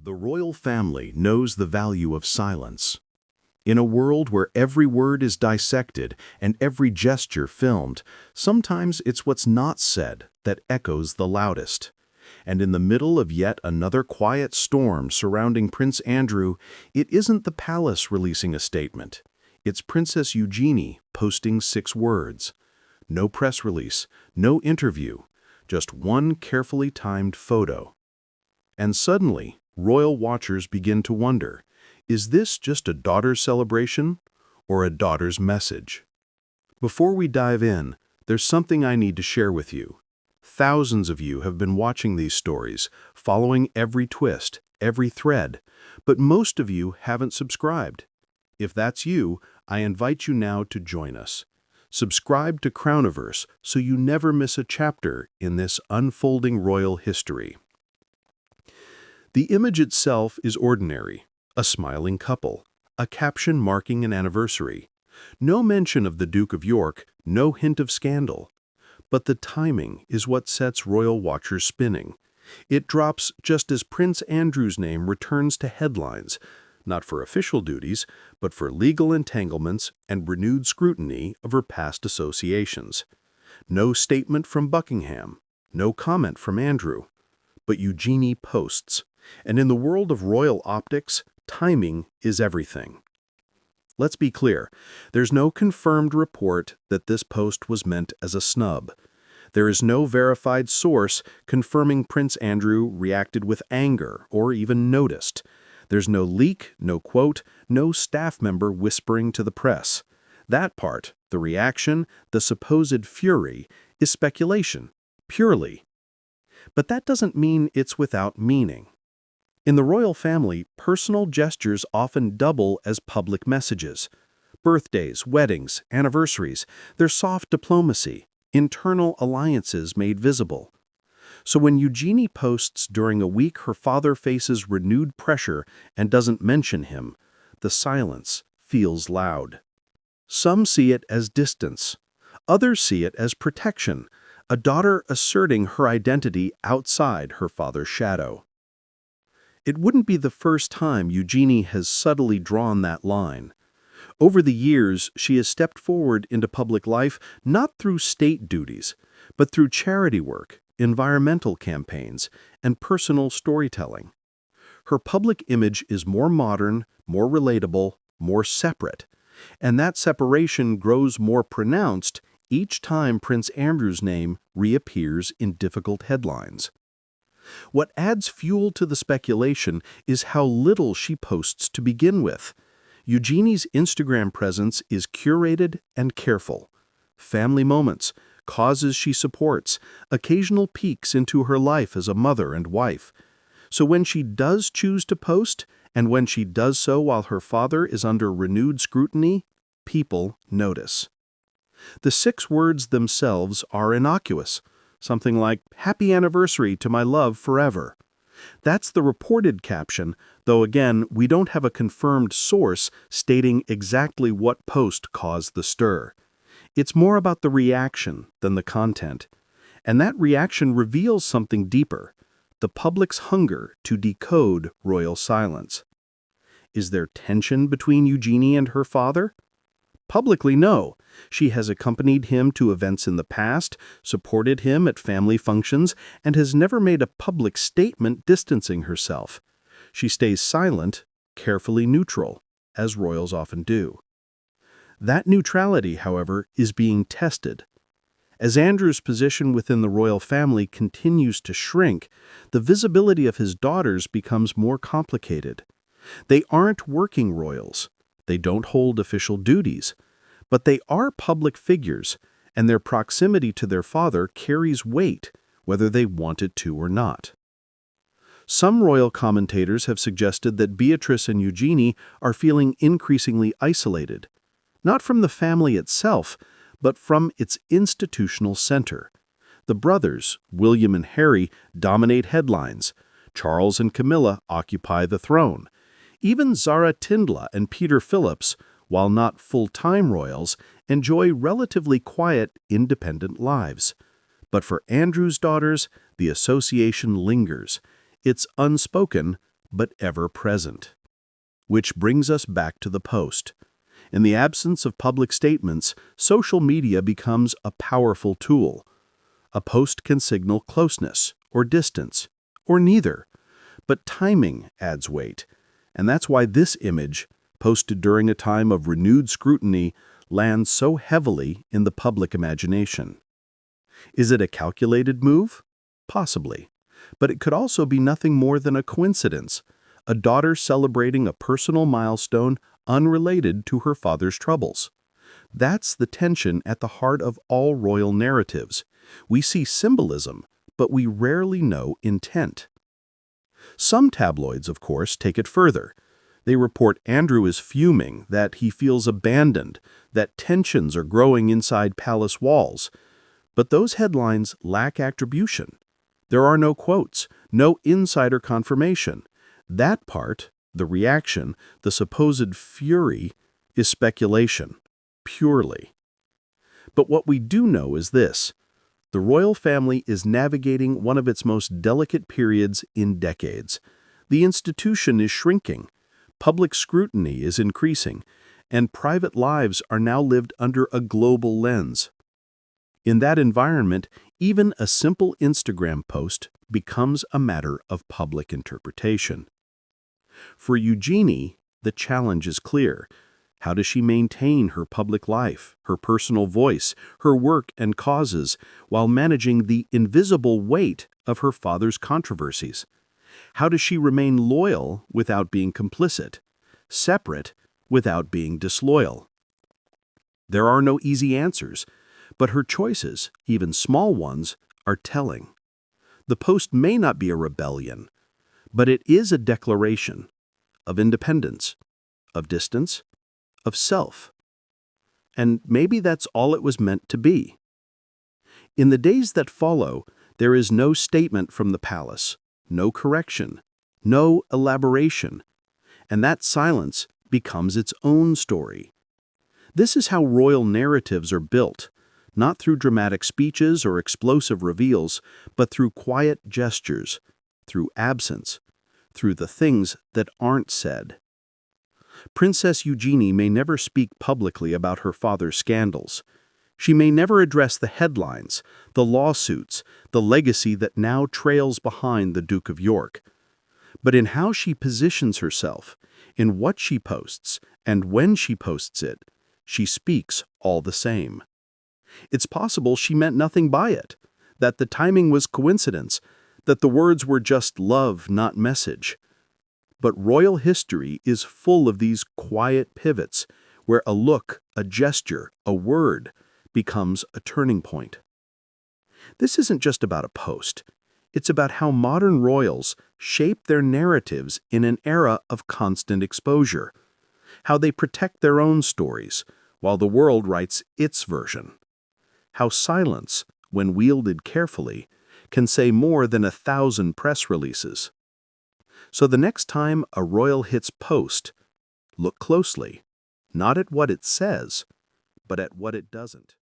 The royal family knows the value of silence. In a world where every word is dissected and every gesture filmed, sometimes it's what's not said that echoes the loudest. And in the middle of yet another quiet storm surrounding Prince Andrew, it isn't the palace releasing a statement. It's Princess Eugenie posting 6 words. No press release, no interview, just one carefully timed photo. And suddenly, royal watchers begin to wonder, is this just a daughter's celebration or a daughter's message? Before we dive in, there's something I need to share with you. Thousands of you have been watching these stories, following every twist, every thread, but most of you haven't subscribed. If that's you, I invite you now to join us. Subscribe to Crownverse so you never miss a chapter in this unfolding royal history. The image itself is ordinary, a smiling couple, a caption marking an anniversary. No mention of the Duke of York, no hint of scandal. But the timing is what sets royal watchers spinning. It drops just as Prince Andrew's name returns to headlines, not for official duties, but for legal entanglements and renewed scrutiny of her past associations. No statement from Buckingham, no comment from Andrew, but Eugenie posts. And in the world of royal optics, timing is everything. Let's be clear, there's no confirmed report that this post was meant as a snub. There is no verified source confirming Prince Andrew reacted with anger or even noticed. There's no leak, no quote, no staff member whispering to the press. That part, the reaction, the supposed fury, is speculation, purely. But that doesn't mean it's without meaning. In the royal family, personal gestures often double as public messages. Birthdays, weddings, anniversaries, they're soft diplomacy, internal alliances made visible. So when Eugenie posts during a week her father faces renewed pressure and doesn't mention him, the silence feels loud. Some see it as distance. Others see it as protection, a daughter asserting her identity outside her father's shadow. It wouldn't be the first time Eugenie has subtly drawn that line. Over the years, she has stepped forward into public life not through state duties, but through charity work, environmental campaigns, and personal storytelling. Her public image is more modern, more relatable, more separate, and that separation grows more pronounced each time Prince Andrew's name reappears in difficult headlines. What adds fuel to the speculation is how little she posts to begin with. Eugenie's Instagram presence is curated and careful. Family moments, causes she supports, occasional peeks into her life as a mother and wife. So when she does choose to post, and when she does so while her father is under renewed scrutiny, people notice. The 6 words themselves are innocuous. Something like, "Happy anniversary to my love forever." That's the reported caption, though again, we don't have a confirmed source stating exactly what post caused the stir. It's more about the reaction than the content. And that reaction reveals something deeper, the public's hunger to decode royal silence. Is there tension between Eugenie and her father? Publicly, no. She has accompanied him to events in the past, supported him at family functions, and has never made a public statement distancing herself. She stays silent, carefully neutral, as royals often do. That neutrality, however, is being tested. As Andrew's position within the royal family continues to shrink, the visibility of his daughters becomes more complicated. They aren't working royals. They don't hold official duties, but they are public figures, and their proximity to their father carries weight, whether they want it to or not. Some royal commentators have suggested that Beatrice and Eugenie are feeling increasingly isolated, not from the family itself, but from its institutional center. The brothers, William and Harry, dominate headlines. Charles and Camilla occupy the throne. Even Zara Tindla and Peter Phillips, while not full-time royals, enjoy relatively quiet, independent lives. But for Andrew's daughters, the association lingers. It's unspoken, but ever present. Which brings us back to the post. In the absence of public statements, social media becomes a powerful tool. A post can signal closeness or distance, or neither. But timing adds weight, and that's why this image, posted during a time of renewed scrutiny, lands so heavily in the public imagination. Is it a calculated move? Possibly. But it could also be nothing more than a coincidence, a daughter celebrating a personal milestone unrelated to her father's troubles. That's the tension at the heart of all royal narratives. We see symbolism, but we rarely know intent. Some tabloids, of course, take it further. They report Andrew is fuming, that he feels abandoned, that tensions are growing inside palace walls. But those headlines lack attribution. There are no quotes, no insider confirmation. That part, the reaction, the supposed fury, is speculation, purely. But what we do know is this: the royal family is navigating one of its most delicate periods in decades. The institution is shrinking, public scrutiny is increasing, and private lives are now lived under a global lens. In that environment, even a simple Instagram post becomes a matter of public interpretation. For Eugenie, the challenge is clear. How does she maintain her public life, her personal voice, her work and causes, while managing the invisible weight of her father's controversies? How does she remain loyal without being complicit, separate without being disloyal? There are no easy answers, but her choices, even small ones, are telling. The post may not be a rebellion, but it is a declaration of independence, of distance, of self. And maybe that's all it was meant to be. In the days that follow, there is no statement from the palace, no correction, no elaboration, and that silence becomes its own story. This is how royal narratives are built, not through dramatic speeches or explosive reveals, but through quiet gestures, through absence, through the things that aren't said. Princess Eugenie may never speak publicly about her father's scandals. She may never address the headlines, the lawsuits, the legacy that now trails behind the Duke of York. But in how she positions herself, in what she posts, and when she posts it, she speaks all the same. It's possible she meant nothing by it, that the timing was coincidence, that the words were just love, not message. But royal history is full of these quiet pivots, where a look, a gesture, a word becomes a turning point. This isn't just about a post. It's about how modern royals shape their narratives in an era of constant exposure, how they protect their own stories while the world writes its version, how silence, when wielded carefully, can say more than 1,000 press releases. So the next time a royal hits post, look closely, not at what it says, but at what it doesn't.